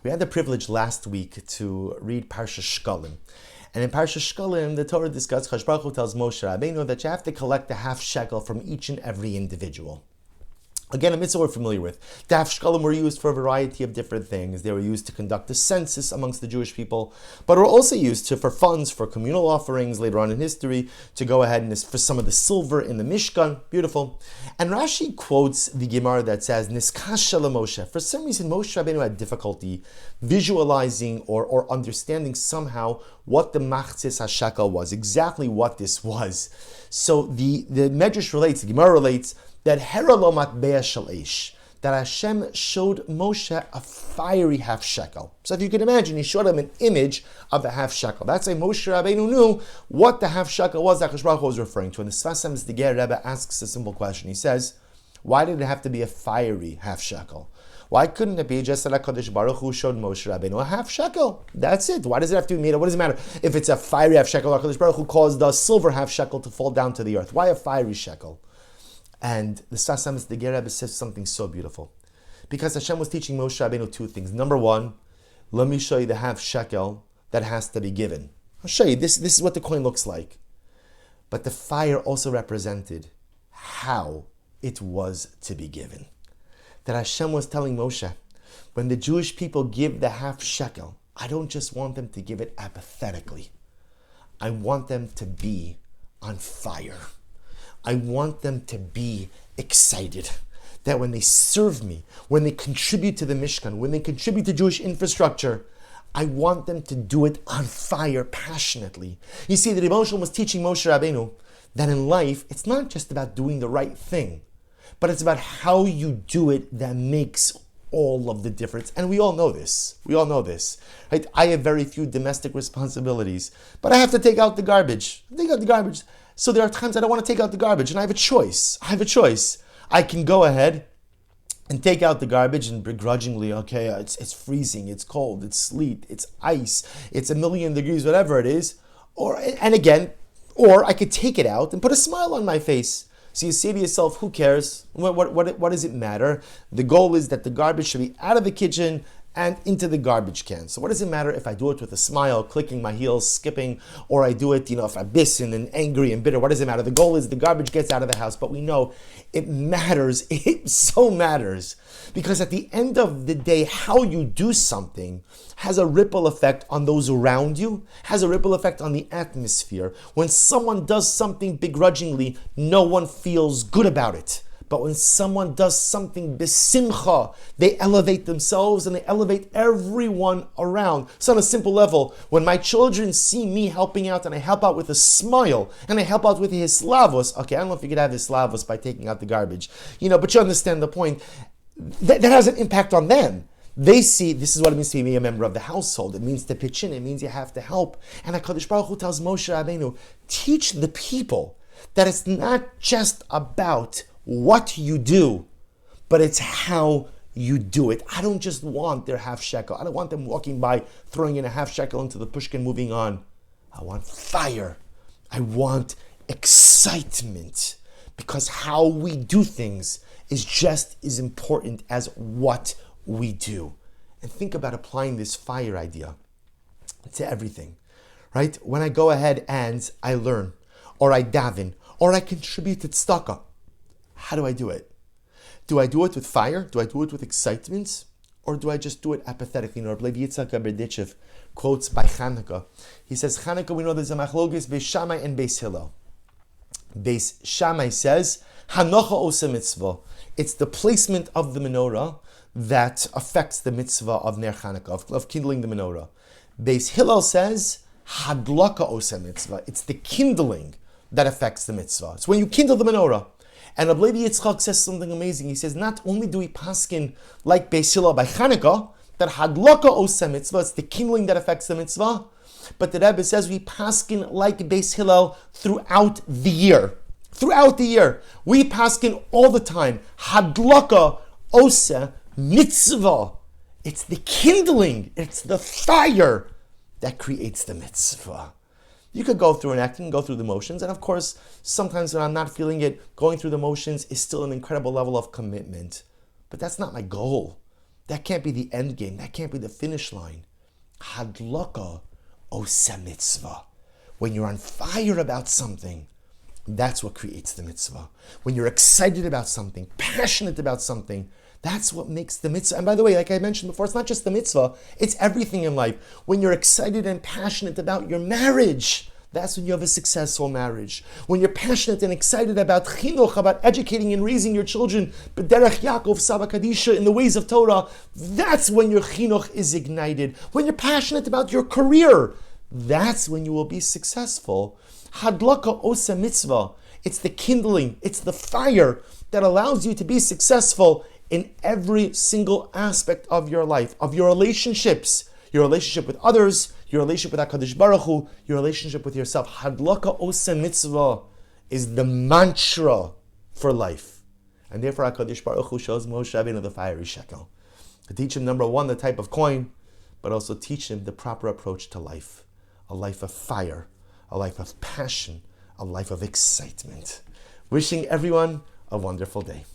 We had the privilege last week to read Parsha Shkalim. And in Parsha Shkalim, the Torah discusses, Kadosh Baruch Hu tells Moshe Rabbeinu that you have to collect a half shekel from each and every individual. Again, a mitzvah we're familiar with. The half shekalim were used for a variety of different things. They were used to conduct a census amongst the Jewish people, but were also used for funds, for communal offerings later on in history, to go ahead and for some of the silver in the Mishkan. Beautiful. And Rashi quotes the Gemara that says, Niskasha Moshe. For some reason, Moshe Rabbeinu had difficulty visualizing or understanding somehow what the Machzis HaShekel was, exactly what this was. So the Medrash relates, the Gemara relates, that that Hashem showed Moshe a fiery half shekel. So if you can imagine, he showed him an image of a half shekel. That's why Moshe Rabbeinu knew what the half shekel was that Kadosh Baruch Hu was referring to. And the Sfas Emunah Rebbe asks a simple question. He says, why did it have to be a fiery half shekel? Why couldn't it be just that HaKadosh Baruch Hu showed Moshe Rabbeinu a half shekel? That's it. Why does it have to be made of? What does it matter if it's a fiery half shekel? HaKadosh Baruch Hu caused the silver half shekel to fall down to the earth. Why a fiery shekel? And the Sfas Emunah Rebbe says something so beautiful. Because Hashem was teaching Moshe Rabbeinu two things. Number one, let me show you the half shekel that has to be given. I'll show you. This is what the coin looks like. But the fire also represented how it was to be given. That Hashem was telling Moshe, when the Jewish people give the half shekel, I don't just want them to give it apathetically. I want them to be on fire. I want them to be excited that when they serve me, when they contribute to the Mishkan, when they contribute to Jewish infrastructure, I want them to do it on fire, passionately. You see, the Rebbe was teaching Moshe Rabbeinu that in life, it's not just about doing the right thing, but it's about how you do it that makes all of the difference. And we all know this. Right? I have very few domestic responsibilities, but I have to take out the garbage. So there are times I don't want to take out the garbage, and I have a choice. I can go ahead and take out the garbage and begrudgingly, okay, it's freezing, it's cold, it's sleet, it's ice, it's 1,000,000 degrees, whatever it is. Or I could take it out and put a smile on my face. So you say to yourself, who cares? What does it matter? The goal is that the garbage should be out of the kitchen and into the garbage can. So what does it matter if I do it with a smile, clicking my heels, skipping, or I do it, if I'm pissing and angry and bitter? What does it matter? The goal is the garbage gets out of the house. But we know it matters. It so matters. Because at the end of the day, how you do something has a ripple effect on those around you, has a ripple effect on the atmosphere. When someone does something begrudgingly, no one feels good about it. But when someone does something besimcha, they elevate themselves and they elevate everyone around. So on a simple level, when my children see me helping out and I help out with a smile and I help out with hislavos, okay, I don't know if you could have hislavos by taking out the garbage, but you understand the point. That has an impact on them. They see, this is what it means to be a member of the household. It means to pitch in. It means you have to help. And HaKadosh Baruch Hu tells Moshe Rabbeinu, teach the people that it's not just about what you do, but it's how you do it. I don't just want their half shekel. I don't want them walking by, throwing in a half shekel into the pushkin, moving on. I want fire. I want excitement. Because how we do things is just as important as what we do. And think about applying this fire idea to everything, right? When I go ahead and I learn, or I daven, or I contribute to tzedakah, how do I do it? Do I do it with fire? Do I do it with excitement? Or do I just do it apathetically? Rabbi Yitzhak Berditchev quotes by Chanukah. He says, Chanukah, we know there's a machlokes Beis Shammai and Beis Hillel. Beis Shammai says, Hanocha osa mitzvah. It's the placement of the menorah that affects the mitzvah of Ner Chanukah, of kindling the menorah. Beis Hillel says, Hadlaka osa mitzvah. It's the kindling that affects the mitzvah. It's when you kindle the menorah. And Rabbi Yitzchak says something amazing. He says, not only do we paskin like Beis Hillel by Chanukah, that Hadlaka osa mitzvah, it's the kindling that affects the mitzvah, but the Rebbe says we paskin like Beis Hillel throughout the year. Throughout the year. We paskin all the time. Hadlaka osa mitzvah. It's the kindling, it's the fire that creates the mitzvah. You could go through an act and go through the motions, and of course, sometimes when I'm not feeling it, going through the motions is still an incredible level of commitment. But that's not my goal. That can't be the end game. That can't be the finish line. Hadlaka osa mitzvah. When you're on fire about something, that's what creates the mitzvah. When you're excited about something, passionate about something, that's what makes the mitzvah. And by the way, like I mentioned before, it's not just the mitzvah, it's everything in life. When you're excited and passionate about your marriage, that's when you have a successful marriage. When you're passionate and excited about chinuch, about educating and raising your children, b'derech Yaakov, Saba Kadisha, in the ways of Torah, that's when your chinuch is ignited. When you're passionate about your career, that's when you will be successful. Hadlaka osa mitzvah. It's the kindling, it's the fire that allows you to be successful in every single aspect of your life, of your relationships, your relationship with others, your relationship with HaKadosh Baruch Hu, your relationship with yourself. Hadlaka osa mitzvah is the mantra for life. And therefore HaKadosh Baruch Hu shows Moshe Rabbeinu the fiery shekel. To teach him, number one, the type of coin, but also teach him the proper approach to life. A life of fire, a life of passion, a life of excitement. Wishing everyone a wonderful day.